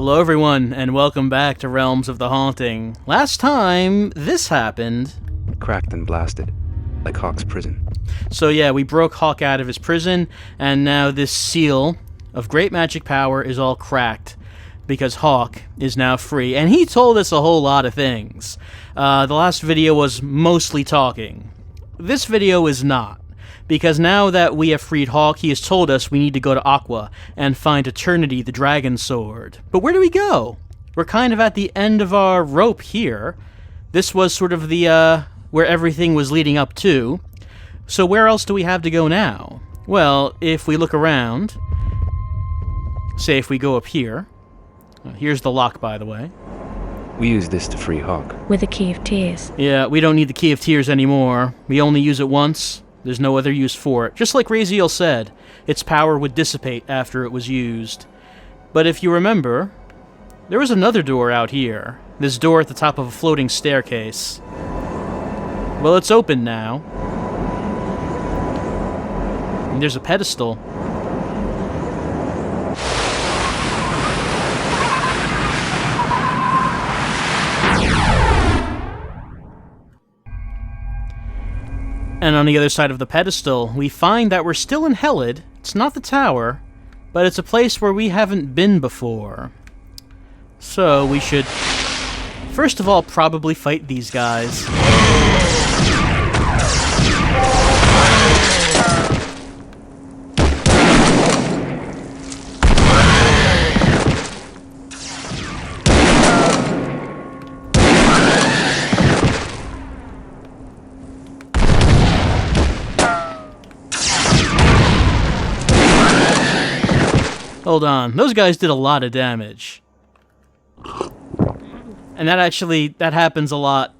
Hello everyone, and welcome back to Realms of the Haunting. Last time, this happened. Cracked and blasted, like Hawk's prison. So yeah, we broke Hawk out of his prison, and now this seal of great magic power is all cracked, because Hawk is now free, and he told us a whole lot of things. The last video was mostly talking. This video is not, because now that we have freed Hawk, he has told us we need to go to Aqua and find Eternity, the Dragon Sword. But where do we go? We're kind of at the end of our rope here. This was sort of the, where everything was leading up to. So where else do we have to go now? Well, if we look around, say if we go up here, here's the lock, by the way. We use this to free Hawk. With a Key of Tears. Yeah, we don't need the Key of Tears anymore. We only use it once. There's no other use for it. Just like Raziel said, its power would dissipate after it was used. But if you remember, there was another door out here. This door at the top of a floating staircase. Well, it's open now. And there's a pedestal. And on the other side of the pedestal, we find that we're still in Helid. It's not the tower, but it's a place where we haven't been before. So we should, first of all, probably fight these guys. Hold on, those guys did a lot of damage. And that happens a lot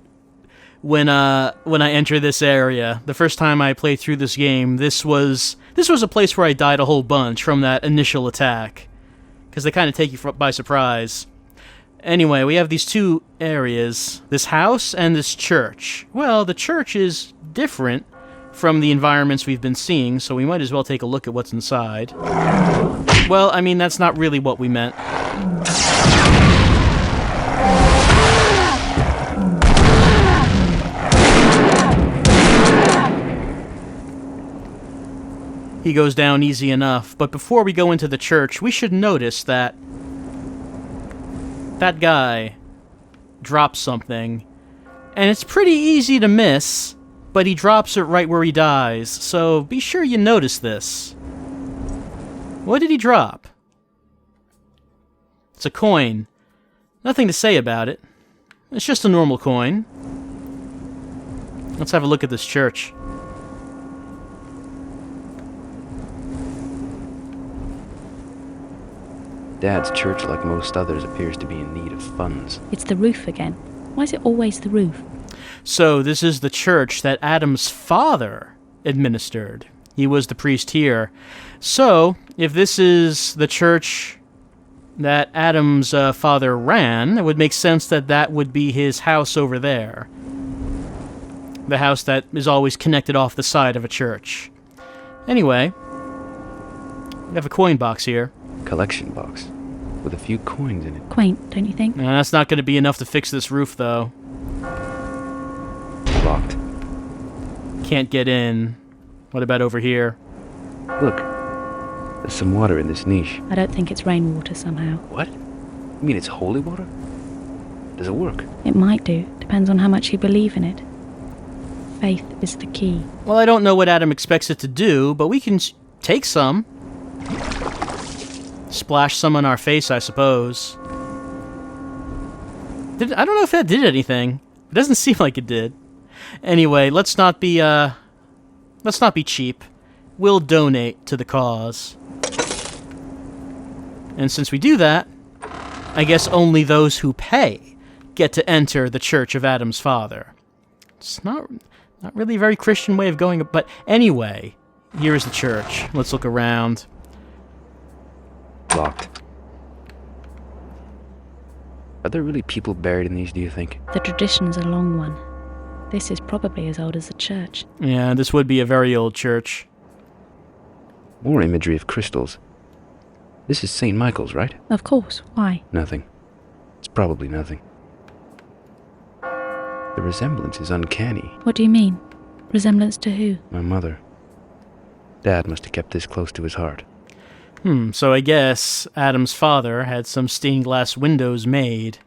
when I enter this area. The first time I played through this game, this was a place where I died a whole bunch from that initial attack. Because they kind of take you by surprise. Anyway, we have these two areas, this house and this church. Well, the church is different from the environments we've been seeing, so we might as well take a look at what's inside. Well, I mean, that's not really what we meant. He goes down easy enough, but before we go into the church, we should notice that that guy drops something, and it's pretty easy to miss, but he drops it right where he dies, so be sure you notice this. What did he drop? It's a coin. Nothing to say about it. It's just a normal coin. Let's have a look at this church. Dad's church, like most others, appears to be in need of funds. It's the roof again. Why is it always the roof? So this is the church that Adam's father administered. He was the priest here. So, if this is the church that Adam's father ran, it would make sense that that would be his house over there. The house that is always connected off the side of a church. Anyway, we have a coin box here. Collection box, with a few coins in it. Quaint, don't you think? That's not going to be enough to fix this roof, though. Locked. Can't get in. What about over here? Look, there's some water in this niche. I don't think it's rainwater somehow. What? You mean it's holy water? Does it work? It might do. Depends on how much you believe in it. Faith is the key. Well, I don't know what Adam expects it to do, but we can take some. Splash some on our face, I suppose. I don't know if that did anything. It doesn't seem like it did. Anyway, let's not be cheap. We'll donate to the cause. And since we do that, I guess only those who pay get to enter the Church of Adam's father. It's not really a very Christian way of going, but anyway, here is the church. Let's look around. Locked. Are there really people buried in these, do you think? The tradition's a long one. This is probably as old as the church. Yeah, this would be a very old church. More imagery of crystals. This is St. Michael's, right? Of course. Why? Nothing. It's probably nothing. The resemblance is uncanny. What do you mean? Resemblance to who? My mother. Dad must have kept this close to his heart. So I guess Adam's father had some stained glass windows made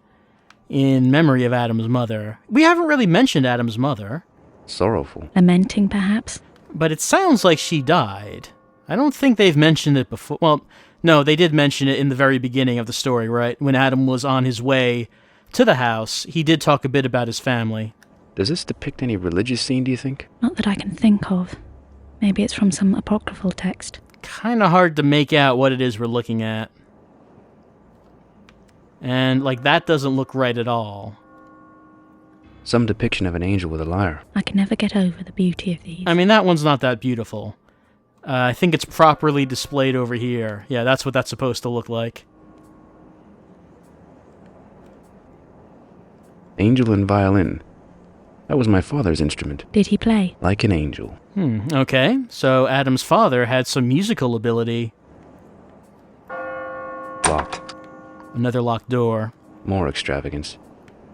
in memory of Adam's mother. We haven't really mentioned Adam's mother. Sorrowful. Lamenting, perhaps? But it sounds like she died. I don't think they've mentioned it before. Well, no, they did mention it in the very beginning of the story, right? When Adam was on his way to the house, he did talk a bit about his family. Does this depict any religious scene, do you think? Not that I can think of. Maybe it's from some apocryphal text. Kind of hard to make out what it is we're looking at. And, that doesn't look right at all. Some depiction of an angel with a lyre. I can never get over the beauty of these. I mean, that one's not that beautiful. I think it's properly displayed over here. Yeah, that's what that's supposed to look like. Angel and violin. That was my father's instrument. Did he play? Like an angel. Okay. So Adam's father had some musical ability. Locked. Another locked door. More extravagance.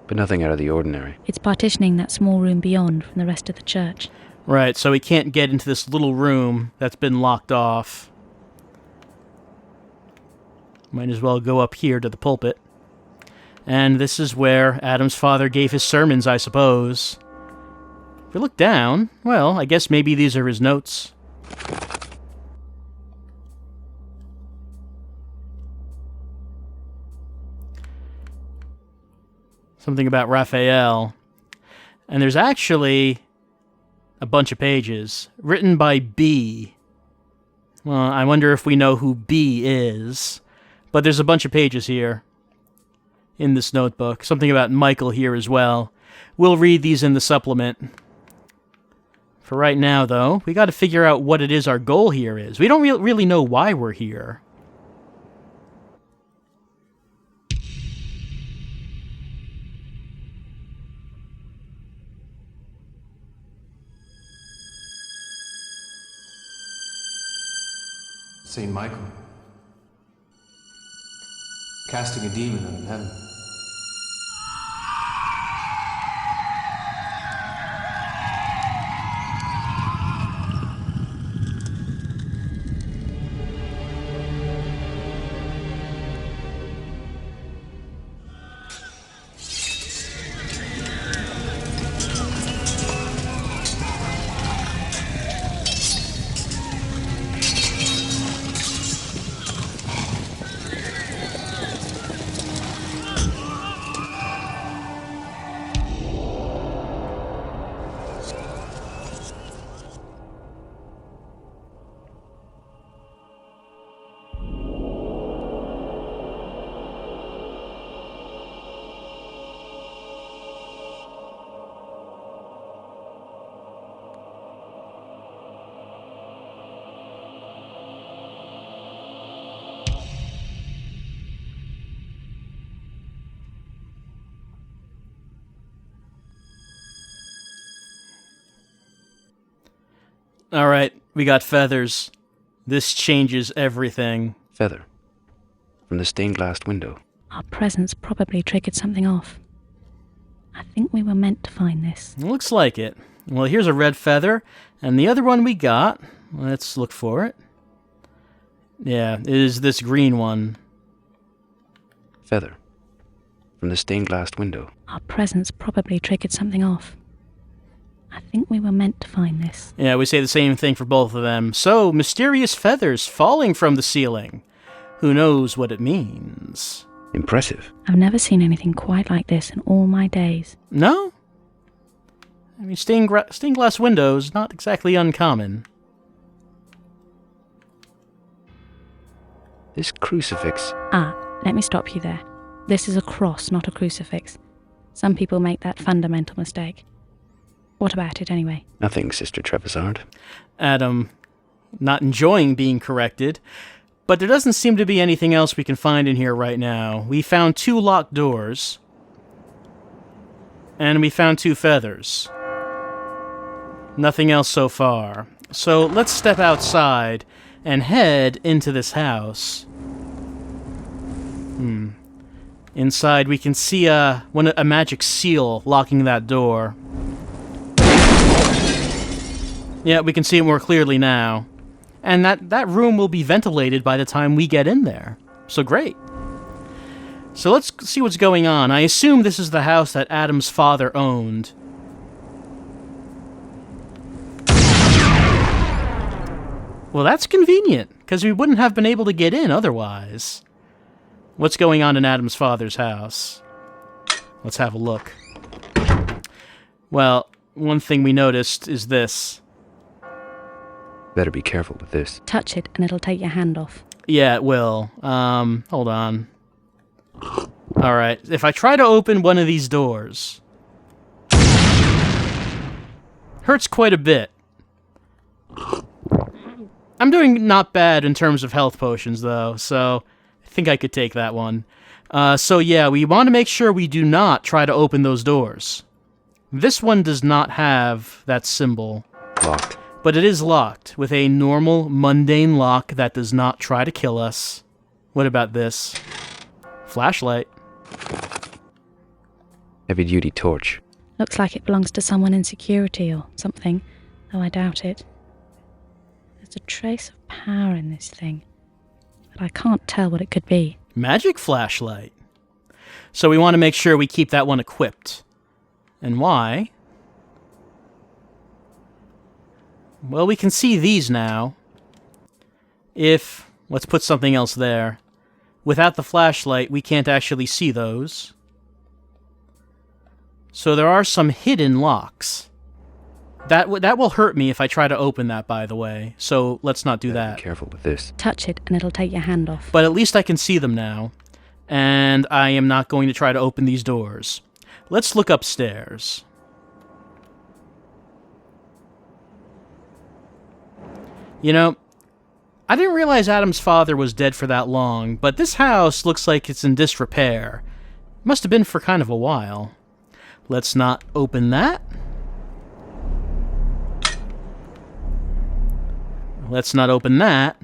But nothing out of the ordinary. It's partitioning that small room beyond from the rest of the church. Right, so he can't get into this little room that's been locked off. Might as well go up here to the pulpit. And this is where Adam's father gave his sermons, I suppose. If we look down, well, I guess maybe these are his notes. Something about Raphael. And there's actually a bunch of pages written by B. Well, I wonder if we know who B is. But there's a bunch of pages here in this notebook. Something about Michael here as well. We'll read these in the supplement. For right now, though, we got to figure out what it is our goal here is. We don't really know why we're here. St. Michael, casting a demon out of heaven. Alright, we got feathers. This changes everything. Feather. From the stained glass window. Our presence probably triggered something off. I think we were meant to find this. Looks like it. Well, here's a red feather, and the other one we got, let's look for it. Yeah, it is this green one. Feather. From the stained glass window. Our presence probably triggered something off. I think we were meant to find this. Yeah, we say the same thing for both of them. So, mysterious feathers falling from the ceiling. Who knows what it means? Impressive. I've never seen anything quite like this in all my days. No? I mean, stained glass windows, not exactly uncommon. This crucifix. Let me stop you there. This is a cross, not a crucifix. Some people make that fundamental mistake. What about it, anyway? Nothing, Sister Trevisard. Adam, not enjoying being corrected. But there doesn't seem to be anything else we can find in here right now. We found 2 locked doors. And we found 2 feathers. Nothing else so far. So let's step outside and head into this house. Inside, we can see a magic seal locking that door. Yeah, we can see it more clearly now. And that room will be ventilated by the time we get in there. So great. So let's see what's going on. I assume this is the house that Adam's father owned. Well, that's convenient, because we wouldn't have been able to get in otherwise. What's going on in Adam's father's house? Let's have a look. Well, one thing we noticed is this. Better be careful with this. Touch it and it'll take your hand off. Yeah, it will. Hold on. Alright, if I try to open one of these doors... hurts quite a bit. I'm doing not bad in terms of health potions, though, so I think I could take that one. So yeah, we want to make sure we do not try to open those doors. This one does not have that symbol. Locked. But it is locked, with a normal, mundane lock that does not try to kill us. What about this? Flashlight. Heavy-duty torch. Looks like it belongs to someone in security or something, though I doubt it. There's a trace of power in this thing, but I can't tell what it could be. Magic flashlight. So we want to make sure we keep that one equipped. And why? Well, we can see these now. Let's put something else there. Without the flashlight, we can't actually see those. So there are some hidden locks. That will hurt me if I try to open that, by the way. So let's not do that. Be careful with this. Touch it and it'll take your hand off. But at least I can see them now. And I am not going to try to open these doors. Let's look upstairs. You know, I didn't realize Adam's father was dead for that long, but this house looks like it's in disrepair. Must have been for kind of a while. Let's not open that. Let's not open that.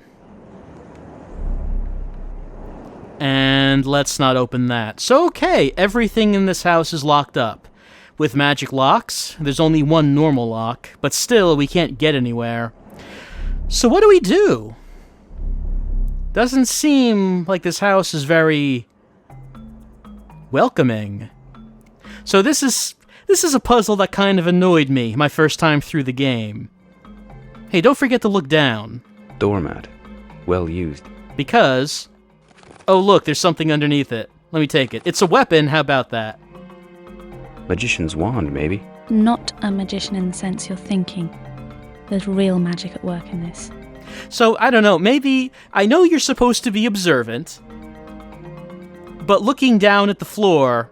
And let's not open that. So, okay, everything in this house is locked up. With magic locks, there's only one normal lock, but still, we can't get anywhere. So what do we do? Doesn't seem like this house is very welcoming. So this is a puzzle that kind of annoyed me my first time through the game. Hey, don't forget to look down. Doormat. Well used. Because... oh, look, there's something underneath it. Let me take it. It's a weapon, how about that? Magician's wand, maybe? Not a magician in the sense you're thinking. There's real magic at work in this. So, I don't know, maybe... I know you're supposed to be observant, but looking down at the floor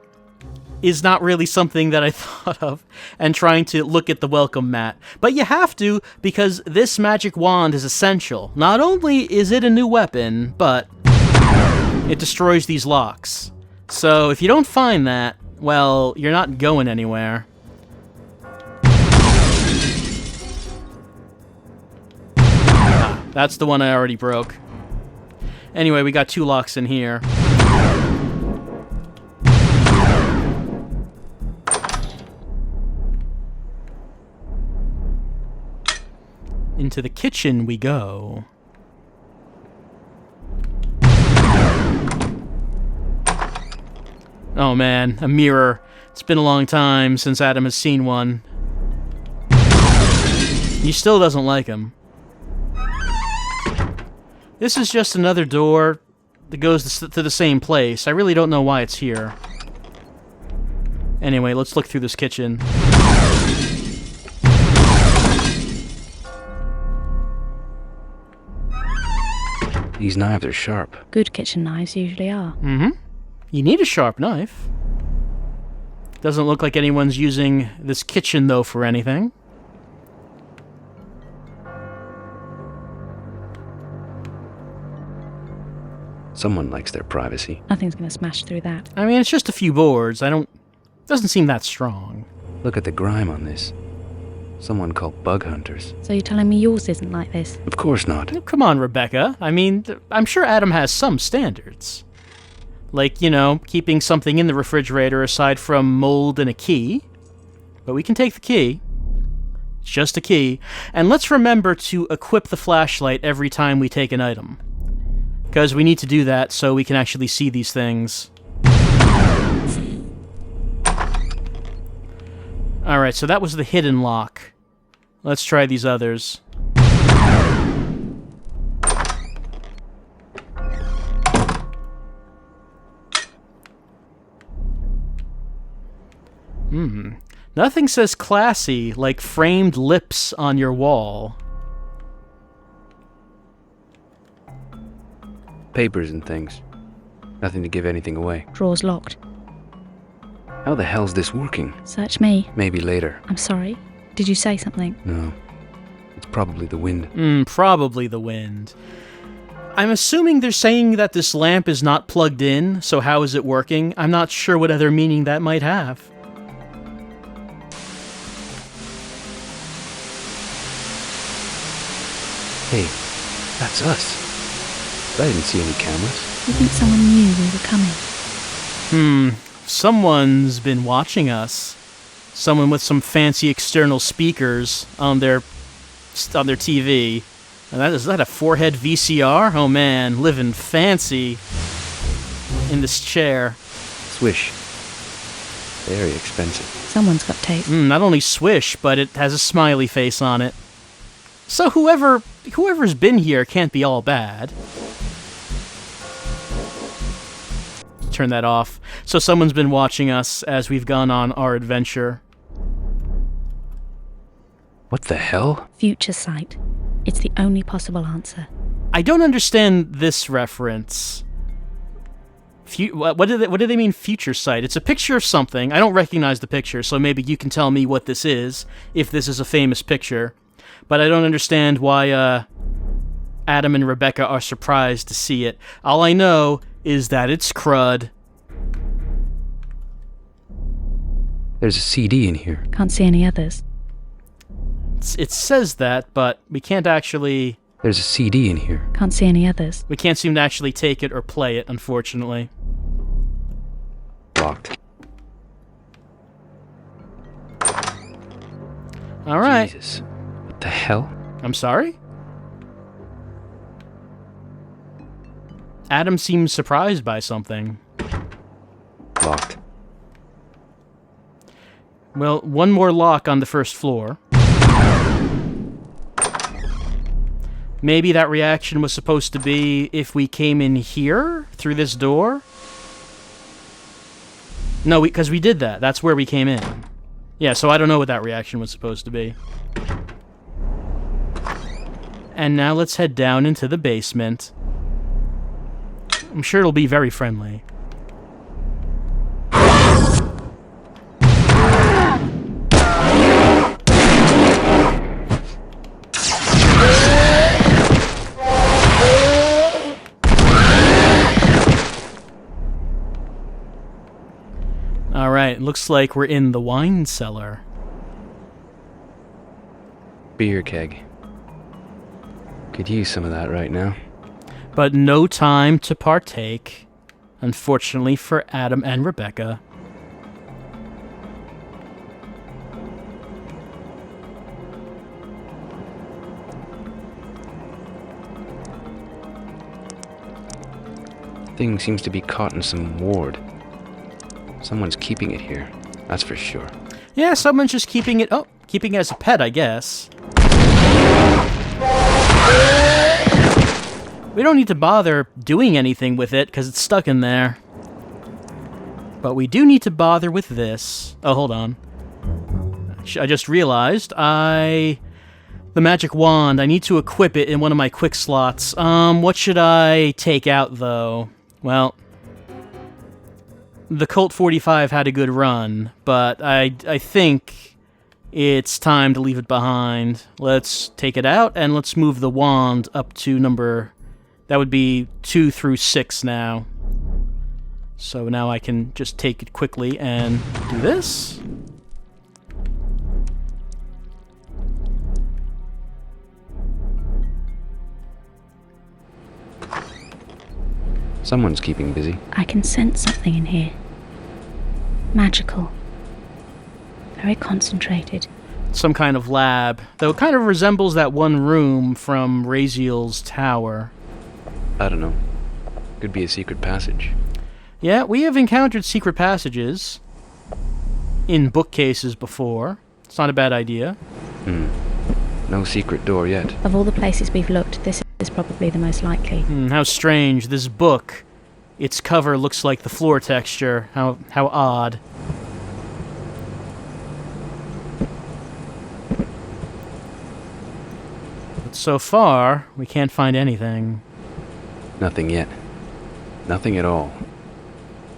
is not really something that I thought of, and trying to look at the welcome mat. But you have to, because this magic wand is essential. Not only is it a new weapon, but it destroys these locks. So, if you don't find that, well, you're not going anywhere. That's the one I already broke. Anyway, we got 2 locks in here. Into the kitchen we go. Oh man, a mirror. It's been a long time since Adam has seen one. He still doesn't like him. This is just another door that goes to the same place. I really don't know why it's here. Anyway, let's look through this kitchen. These knives are sharp. Good kitchen knives usually are. Mm-hmm. You need a sharp knife. Doesn't look like anyone's using this kitchen, though, for anything. Someone likes their privacy. Nothing's going to smash through that. I mean, it's just a few boards. Doesn't seem that strong. Look at the grime on this. Someone called bug hunters. So you're telling me yours isn't like this? Of course not. Come on, Rebecca. I mean, I'm sure Adam has some standards. Like, keeping something in the refrigerator aside from mold and a key. But we can take the key. It's just a key. And let's remember to equip the flashlight every time we take an item. Because we need to do that so we can actually see these things. Alright, so that was the hidden lock. Let's try these others. Nothing says classy like framed lips on your wall. Papers and things. Nothing to give anything away. Drawers locked. How the hell's this working? Search me. Maybe later. I'm sorry. Did you say something? No. It's probably the wind. Probably the wind. I'm assuming they're saying that this lamp is not plugged in, so how is it working? I'm not sure what other meaning that might have. Hey, that's us. But I didn't see any cameras. You think someone knew we were coming? Someone's been watching us. Someone with some fancy external speakers on their TV. And is that a forehead VCR? Oh man, living fancy in this chair. Swish. Very expensive. Someone's got tape. Not only swish, but it has a smiley face on it. So whoever's been here can't be all bad. Turn that off. So someone's been watching us as we've gone on our adventure. What the hell? Future sight. It's the only possible answer. I don't understand this reference. What do they mean, future sight? It's a picture of something. I don't recognize the picture, so maybe you can tell me what this is, if this is a famous picture. But I don't understand why Adam and Rebecca are surprised to see it. All I know is that it's crud. There's a CD in here. Can't see any others. It says that, but we can't actually... There's a CD in here. Can't see any others. We can't seem to actually take it or play it, unfortunately. Locked. All right. Jesus. What the hell? I'm sorry? Adam seems surprised by something. Locked. Well, one more lock on the first floor. Maybe that reaction was supposed to be if we came in here, through this door? No, because we did that. That's where we came in. Yeah, so I don't know what that reaction was supposed to be. And now let's head down into the basement. I'm sure it'll be very friendly. Alright, looks like we're in the wine cellar. Beer keg. Could use some of that right now. But no time to partake, unfortunately for Adam and Rebecca. Thing seems to be caught in some ward. Someone's keeping it here, that's for sure. Yeah, someone's just keeping it as a pet, I guess. We don't need to bother doing anything with it, because it's stuck in there. But we do need to bother with this. Oh, hold on. I just realized the magic wand, I need to equip it in one of my quick slots. What should I take out, though? Well, the Colt 45 had a good run, but I think it's time to leave it behind. Let's take it out, and let's move the wand up to number... That would be 2 through 6 now. So now I can just take it quickly and do this. Someone's keeping busy. I can sense something in here. Magical. Very concentrated. Some kind of lab, though it kind of resembles that one room from Raziel's tower. I don't know. Could be a secret passage. Yeah, we have encountered secret passages in bookcases before. It's not a bad idea. No secret door yet. Of all the places we've looked, this is probably the most likely. How strange. This book, its cover looks like the floor texture. How odd. But so far, we can't find anything. Nothing yet. Nothing at all.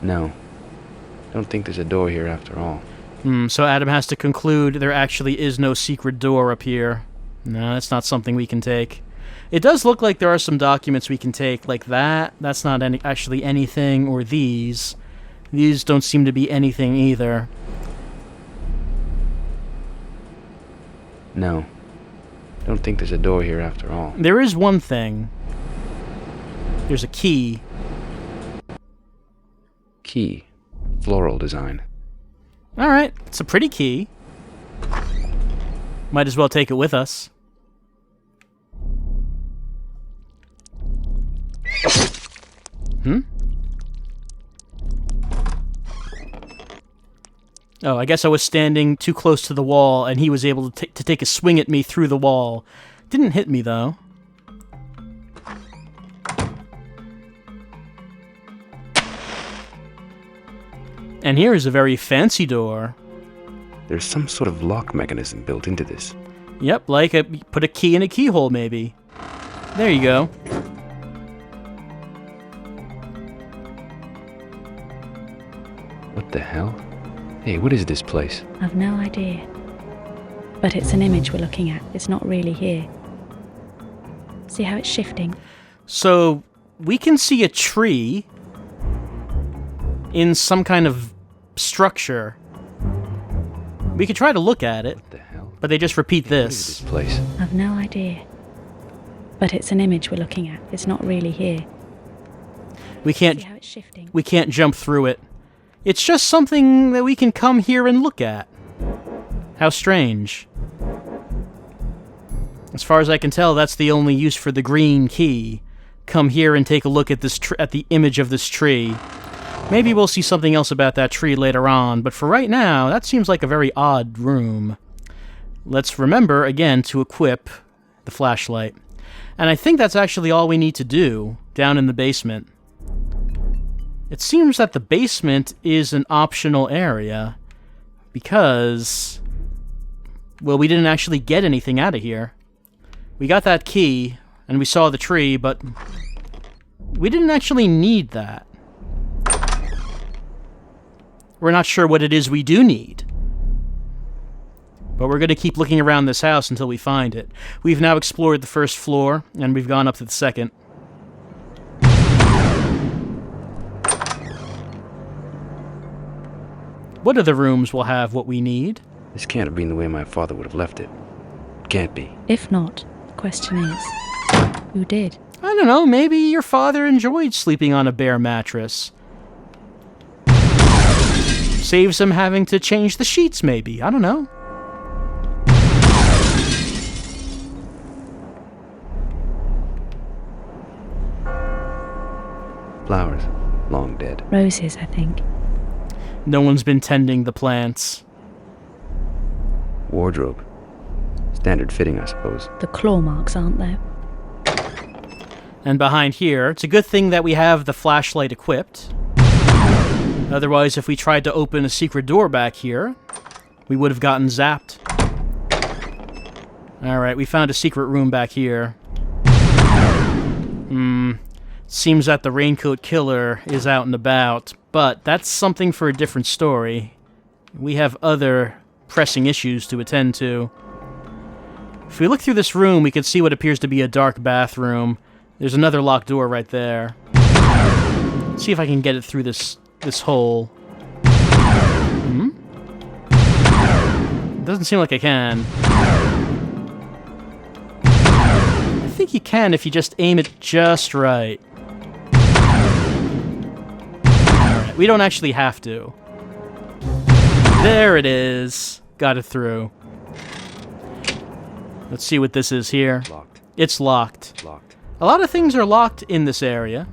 No. Don't think there's a door here after all. So Adam has to conclude there actually is no secret door up here. No, that's not something we can take. It does look like there are some documents we can take, like that. That's not actually anything, or these. These don't seem to be anything either. No. Don't think there's a door here after all. There is one thing. There's a key. Key. Floral design. Alright, it's a pretty key. Might as well take it with us. Oh, I guess I was standing too close to the wall, and he was able to take a swing at me through the wall. Didn't hit me, though. And here is a very fancy door. There's some sort of lock mechanism built into this. Yep, like put a key in a keyhole, maybe. There you go. What the hell? Hey, what is this place? I've no idea. But it's an image we're looking at. It's not really here. See how it's shifting? So, we can see a tree in some kind of structure. We could try to look at it, What the hell? but they just repeat What is this. this place? I've no idea. But it's an image we're looking at. It's not really here. We can't See how it's shifting? we can't jump through it. It's just something that we can come here and look at. How strange. As far as I can tell, that's the only use for the green key. Come here and take a look at this at the image of this tree. Maybe we'll see something else about that tree later on, but for right now, that seems like a very odd room. Let's remember, again, to equip the flashlight. And I think that's actually all we need to do down in the basement. It seems that the basement is an optional area because, well, we didn't actually get anything out of here. We got that key, and we saw the tree, but we didn't actually need that. We're not sure what it is we do need. But we're going to keep looking around this house until we find it. We've now explored the first floor, and we've gone up to the second. What other rooms will have what we need? This can't have been the way my father would have left it. Can't be. If not, the question is, who did? I don't know, maybe your father enjoyed sleeping on a bare mattress. Saves him having to change the sheets, maybe. I don't know. Flowers. Long dead. Roses, I think. No one's been tending the plants. Wardrobe. Standard fitting, I suppose. The claw marks, aren't there? And behind here, it's a good thing that we have the flashlight equipped. Otherwise, if we tried to open a secret door back here, we would have gotten zapped. Alright, we found a secret room back here. Seems that the Raincoat Killer is out and about, but that's something for a different story. We have other pressing issues to attend to. If we look through this room, we can see what appears to be a dark bathroom. There's another locked door right there. Let's see if I can get it through this hole. Doesn't seem like I can. I think you can if you just aim it just right. We don't actually have to. There it is. Got it through. Let's see what this is here. Locked. It's locked. Locked. A lot of things are locked in this area.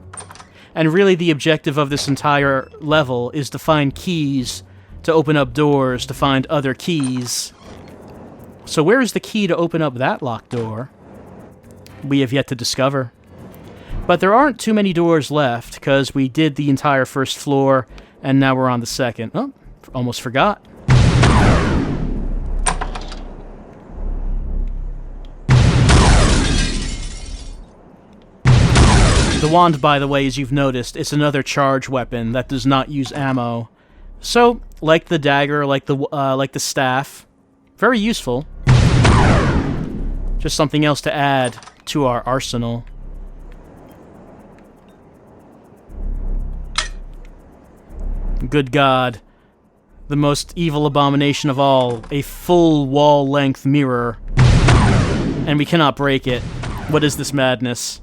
And really the objective of this entire level is to find keys, to open up doors, to find other keys. So where is the key to open up that locked door? We have yet to discover. But there aren't too many doors left, because we did the entire first floor, and now we're on the second. Oh, almost forgot. The wand, by the way, as you've noticed, it's another charge weapon that does not use ammo. So, like the dagger, like the staff, very useful. Just something else to add to our arsenal. Good God. The most evil abomination of all. A full wall-length mirror. And we cannot break it. What is this madness?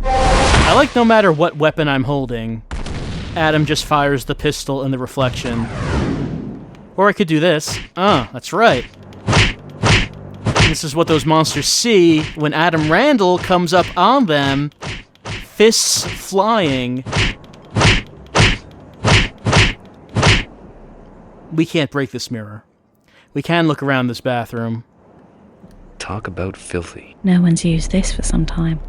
I like no matter what weapon I'm holding, Adam just fires the pistol in the reflection. Or I could do this. That's right. This is what those monsters see when Adam Randall comes up on them, fists flying. We can't break this mirror. We can look around this bathroom. Talk about filthy. No one's used this for some time.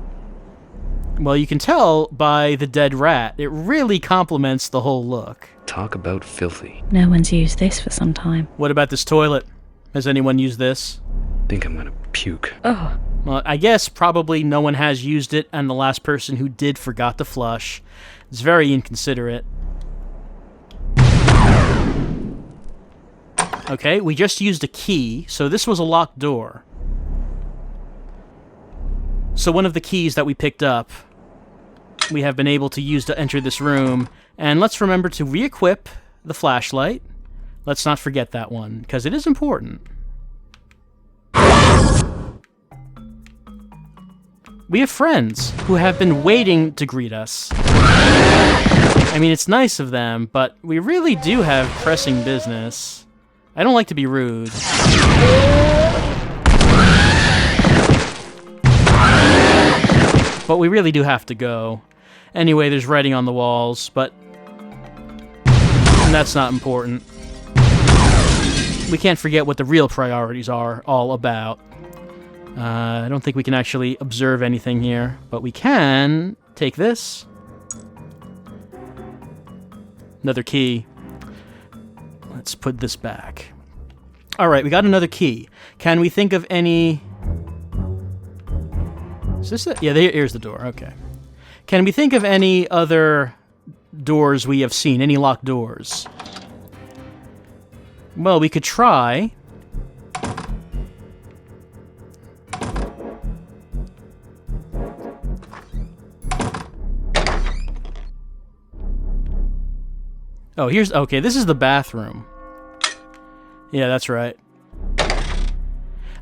Well, you can tell by the dead rat. It really complements the whole look. Talk about filthy. No one's used this for some time. What about this toilet? Has anyone used this? Think I'm gonna puke. Oh, Well, I guess probably no one has used it, and the last person who did forgot to flush. It's very inconsiderate. Okay, we just used a key, so this was a locked door. So one of the keys that we picked up, we have been able to use to enter this room. And let's remember to re-equip the flashlight. Let's not forget that one, because it is important. We have friends who have been waiting to greet us. I mean, it's nice of them, but we really do have pressing business. I don't like to be rude. But we really do have to go. Anyway, there's writing on the walls, but that's not important. We can't forget what the real priorities are all about. I don't think we can actually observe anything here, but we can take this. Another key. Let's put this back. Alright, we got another key. Can we think of any... Is this it? Yeah, here's the door. Okay. Can we think of any other doors we have seen? Any locked doors? Well, we could try. Oh, here's... Okay, this is the bathroom. Yeah, that's right.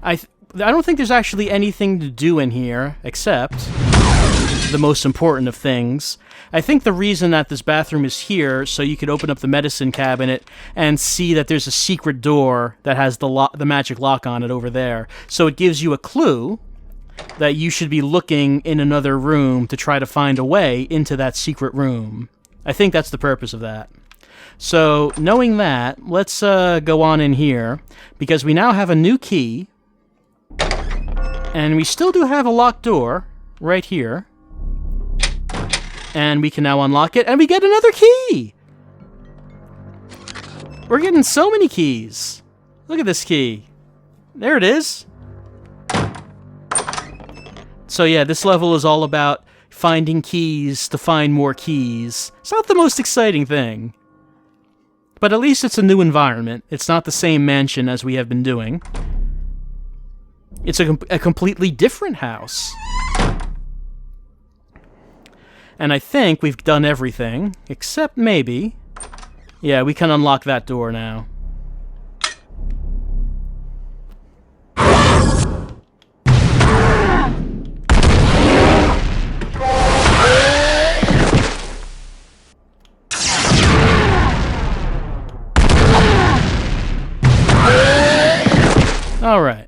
I don't think there's actually anything to do in here, except the most important of things. I think the reason that this bathroom is here, so you could open up the medicine cabinet and see that there's a secret door that has the magic lock on it over there. So it gives you a clue that you should be looking in another room to try to find a way into that secret room. I think that's the purpose of that. So, knowing that, let's go on in here, because we now have a new key, and we still do have a locked door right here, and we can now unlock it, and we get another key! We're getting so many keys. Look at this key. There it is. So yeah, this level is all about finding keys to find more keys. It's not the most exciting thing. But at least it's a new environment. It's not the same mansion as we have been doing. It's a completely different house. And I think we've done everything, except maybe... Yeah, we can unlock that door now. Alright.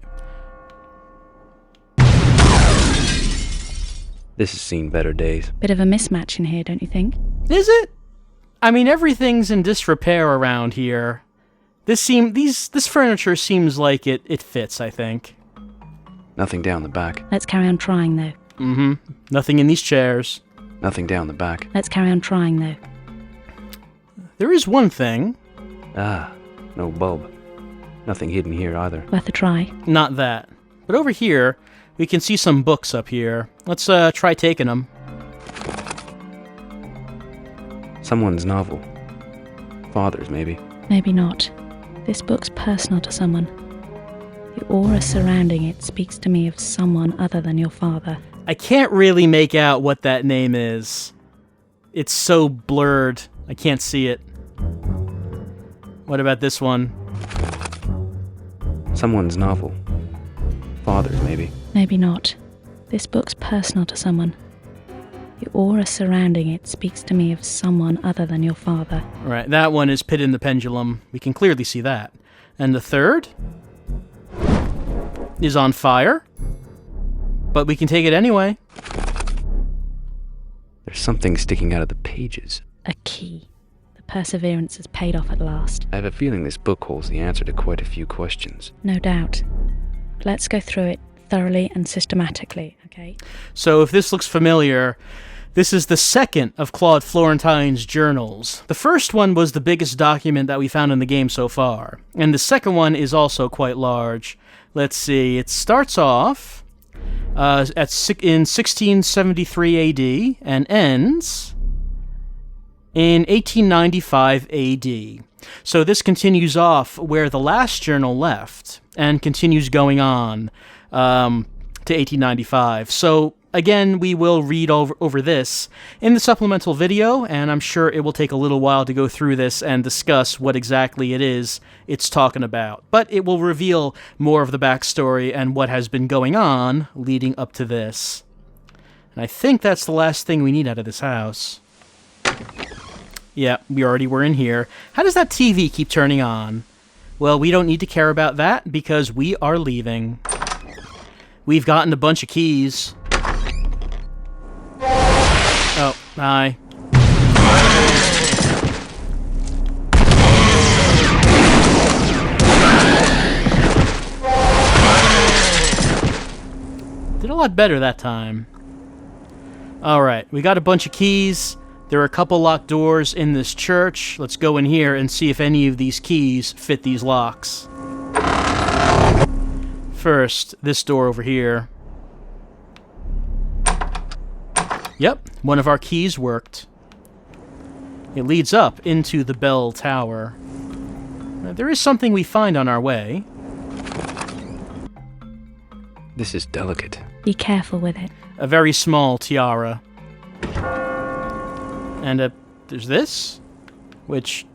This has seen better days. Bit of a mismatch in here, don't you think? Is it? I mean, everything's in disrepair around here. This furniture seems like it fits, I think. Nothing down the back. Let's carry on trying, though. Mm-hmm. Nothing in these chairs. Nothing down the back. Let's carry on trying, though. There is one thing. Ah, no bulb. Nothing hidden here either. Worth a try. Not that. But over here, we can see some books up here. Let's try taking them. Someone's novel. Father's, maybe. Maybe not. This book's personal to someone. The aura surrounding it speaks to me of someone other than your father. I can't really make out what that name is. It's so blurred. I can't see it. What about this one? Someone's novel. Father's, maybe. Maybe not. This book's personal to someone. The aura surrounding it speaks to me of someone other than your father. Right, that one is Pit in the Pendulum. We can clearly see that. And the third is On Fire. But we can take it anyway. There's something sticking out of the pages. A key. The perseverance has paid off at last. I have a feeling this book holds the answer to quite a few questions. No doubt. Let's go through it thoroughly and systematically, okay? So if this looks familiar, this is the second of Claude Florentine's journals. The first one was the biggest document that we found in the game so far. And the second one is also quite large. Let's see, it starts off in 1673 AD and ends in 1895 AD. So this continues off where the last journal left and continues going on to 1895. So again, we will read over this in the supplemental video, and I'm sure it will take a little while to go through this and discuss what exactly it is it's talking about. But it will reveal more of the backstory and what has been going on leading up to this. And I think that's the last thing we need out of this house. Yeah, we already were in here. How does that TV keep turning on? Well, we don't need to care about that because we are leaving. We've gotten a bunch of keys. Oh, hi. Did a lot better that time. Alright, we got a bunch of keys. There are a couple locked doors in this church. Let's go in here and see if any of these keys fit these locks. First, this door over here. Yep, one of our keys worked. It leads up into the bell tower. There is something we find on our way. This is delicate. Be careful with it. A very small tiara. And there's this, which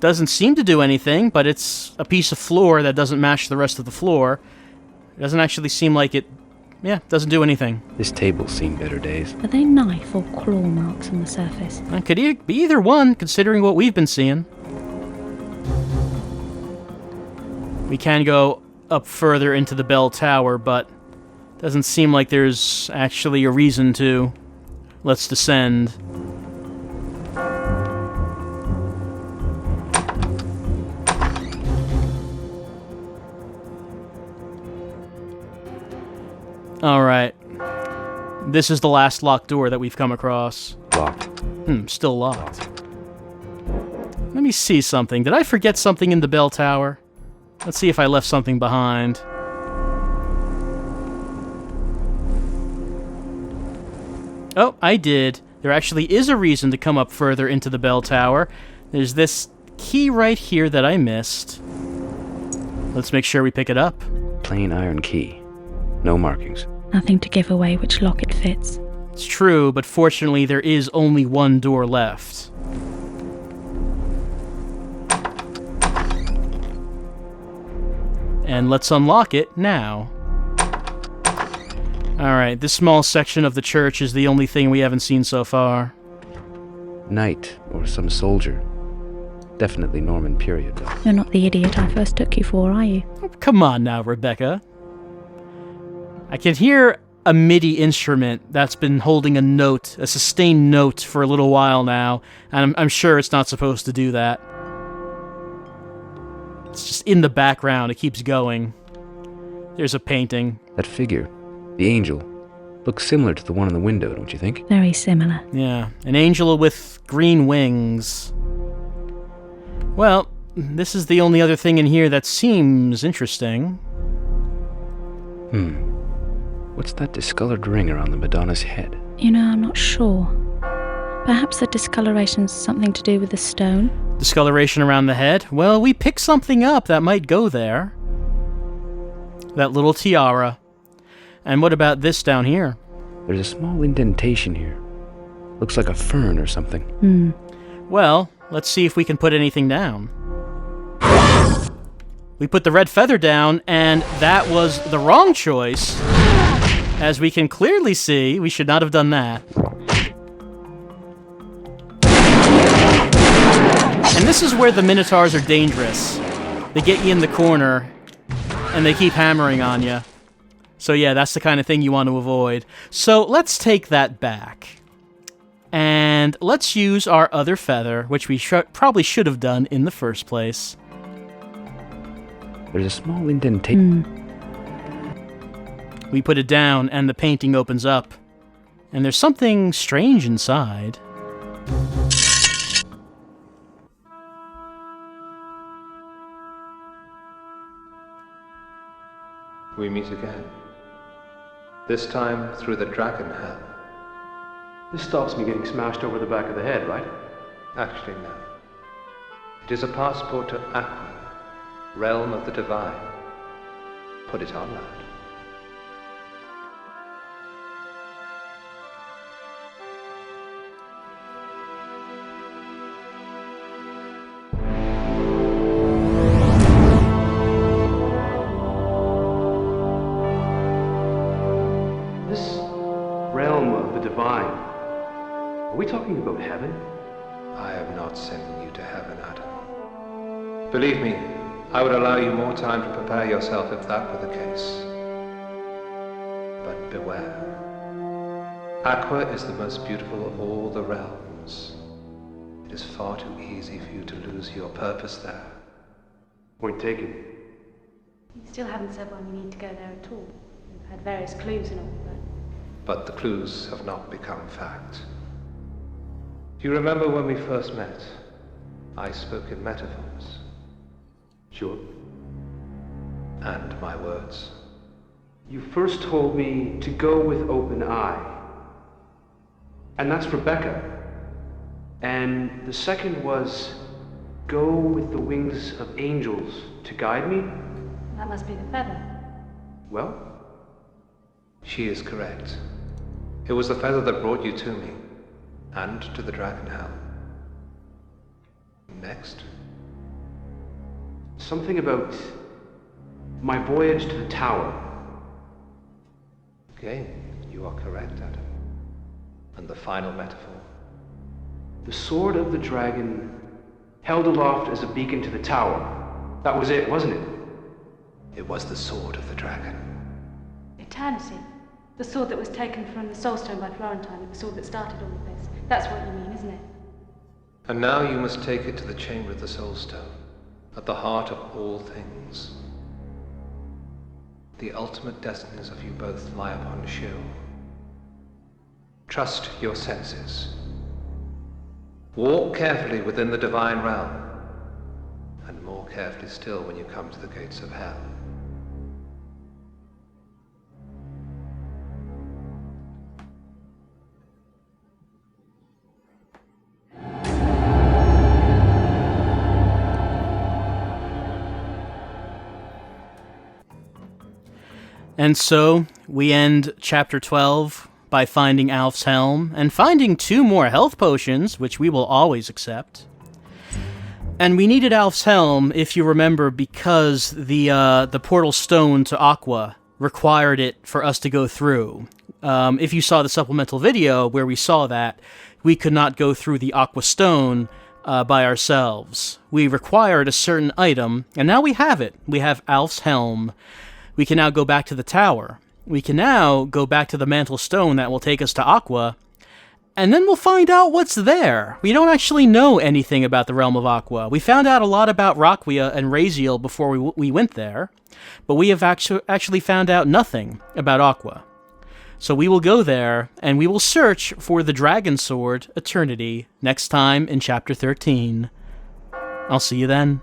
doesn't seem to do anything, but it's a piece of floor that doesn't match the rest of the floor. It doesn't actually seem like it, doesn't do anything. This table's seen better days. Are they knife or claw marks on the surface? It could be either one, considering what we've been seeing. We can go up further into the bell tower, but doesn't seem like there's actually a reason to. Let's descend. Alright. This is the last locked door that we've come across. Locked. Still locked. Let me see something. Did I forget something in the bell tower? Let's see if I left something behind. Oh, I did. There actually is a reason to come up further into the bell tower. There's this key right here that I missed. Let's make sure we pick it up. Plain iron key. No markings. Nothing to give away which lock it fits. It's true, but fortunately there is only one door left. And let's unlock it now. Alright, this small section of the church is the only thing we haven't seen so far. Knight or some soldier. Definitely Norman period, though. You're not the idiot I first took you for, are you? Oh, come on now, Rebecca. I can hear a MIDI instrument that's been holding a note, a sustained note, for a little while now, and I'm sure it's not supposed to do that. It's just in the background, it keeps going. There's a painting. That figure, the angel, looks similar to the one in the window, don't you think? Very similar. Yeah, an angel with green wings. Well, this is the only other thing in here that seems interesting. What's that discolored ring around the Madonna's head? You know, I'm not sure. Perhaps the discoloration's something to do with the stone? Discoloration around the head? Well, we picked something up that might go there. That little tiara. And what about this down here? There's a small indentation here. Looks like a fern or something. Well, let's see if we can put anything down. We put the red feather down, and that was the wrong choice. As we can clearly see, we should not have done that. And this is where the Minotaurs are dangerous. They get you in the corner, and they keep hammering on you. So yeah, that's the kind of thing you want to avoid. So let's take that back. And let's use our other feather, which we probably should have done in the first place. There's a small indentation. We put it down, and the painting opens up. And there's something strange inside. We meet again. This time through the dragon hell. This stops me getting smashed over the back of the head, right? Actually, no. It is a passport to Aqua, realm of the divine. Put it on, lad. This realm of the divine, are we talking about heaven? I am not sending you to heaven, Adam. Believe me, I would allow you more time to prepare yourself if that were the case. But beware. Aqua is the most beautiful of all the realms. It is far too easy for you to lose your purpose there. Point taken. You still haven't said when we need to go there at all. We've had various clues and all, But the clues have not become fact. Do you remember when we first met? I spoke in metaphors. Sure. And my words. You first told me to go with open eye. And that's Rebecca. And the second was go with the wings of angels to guide me? that must be the feather. Well, She is correct. It was the feather that brought you to me, and to the dragon hell. Next. something about my voyage to the tower. Again, you are correct, Adam. And the final metaphor. The sword of the dragon held aloft as a beacon to the tower. That was it, wasn't it? It was the sword of the dragon. Eternity. The sword that was taken from the Soul Stone by Florentine, the sword that started all of this. That's what you mean, isn't it? And now you must take it to the chamber of the Soul Stone, at the heart of all things. The ultimate destinies of you both lie upon show. Trust your senses. Walk carefully within the divine realm, and more carefully still when you come to the gates of hell. And so, we end Chapter 12 by finding Alf's helm, and finding 2 more health potions, which we will always accept. And we needed Alf's helm, if you remember, because the portal stone to Aqua required it for us to go through. If you saw the supplemental video where we saw that, we could not go through the Aqua stone by ourselves. We required a certain item, and now we have it. We have Alf's helm. We can now go back to the tower. We can now go back to the mantle stone that will take us to Aqua, and then we'll find out what's there. We don't actually know anything about the realm of Aqua. We found out a lot about Raquia and Raziel before we went there, but we have actually found out nothing about Aqua. So we will go there, and we will search for the Dragon Sword Eternity next time in Chapter 13. I'll see you then.